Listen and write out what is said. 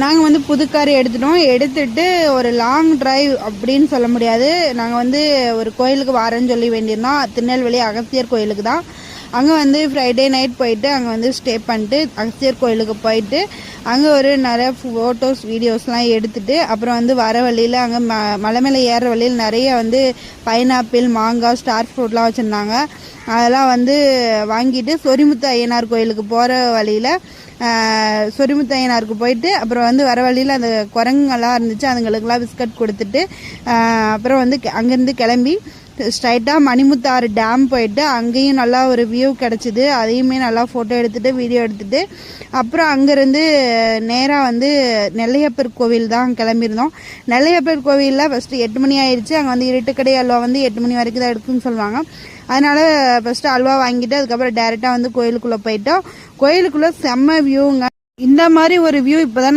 நாங்கள் வந்து புதுக்கார் எடுத்துட்டு ஒரு லாங் டிரைவ் அப்படின்னு சொல்ல முடியாது. நாங்கள் வந்து ஒரு கோயிலுக்கு வரேன்னு சொல்லி வேண்டியிருந்தோம். திருநெல்வேலி அகஸ்தியர் கோயிலுக்கு தான். அங்கே வந்து ஃப்ரைடே நைட் போயிட்டு அங்கே வந்து ஸ்டே பண்ணிட்டு அகஸ்தியர் கோயிலுக்கு போயிட்டு அங்கே ஒரு நிறைய ஃபோட்டோஸ் வீடியோஸ்லாம் எடுத்துகிட்டு அப்புறம் வந்து வர வழியில் அங்கே மலை மேலே ஏறுற வழியில் நிறைய வந்து பைனாப்பிள், மாங்காய், ஸ்டார் ஃப்ரூட்லாம் வச்சுருந்தாங்க. அதெல்லாம் வந்து வாங்கிட்டு சொரிமுத்து ஐயனார் கோயிலுக்கு போகிற வழியில் சொரிமுத்து ஐயனாருக்கு போயிட்டு அப்புறம் வந்து வர வழியில் அந்த குரங்குங்கள்லாம் இருந்துச்சு, அதுங்களுக்கெல்லாம் பிஸ்கட் கொடுத்துட்டு அப்புறம் வந்து அங்கேருந்து கிளம்பி ஸ்ட்ரைட்டாக மணிமுத்தாறு டேம் போயிட்டு அங்கேயும் நல்லா ஒரு வியூ கிடச்சிது. அதையுமே நல்லா ஃபோட்டோ எடுத்துகிட்டு வீடியோ எடுத்துகிட்டு அப்புறம் அங்கேருந்து நேராக வந்து நெல்லையப்பர் கோவில் தான் கிளம்பியிருந்தோம். நெல்லையப்பர் கோவிலில் ஃபஸ்ட்டு 8 மணி ஆயிடுச்சு. அங்கே வந்து இருட்டுக்கடை அல்வா வந்து 8 மணி வரைக்கும் தான் எடுக்குன்னு சொல்லுவாங்க. அதனால் ஃபஸ்ட்டு அல்வா வாங்கிட்டு அதுக்கப்புறம் டேரெக்டாக வந்து கோயிலுக்குள்ளே போயிட்டோம். கோயிலுக்குள்ளே செம்ம வியூங்க. இந்த மாதிரி ஒரு வியூ இப்போ தான்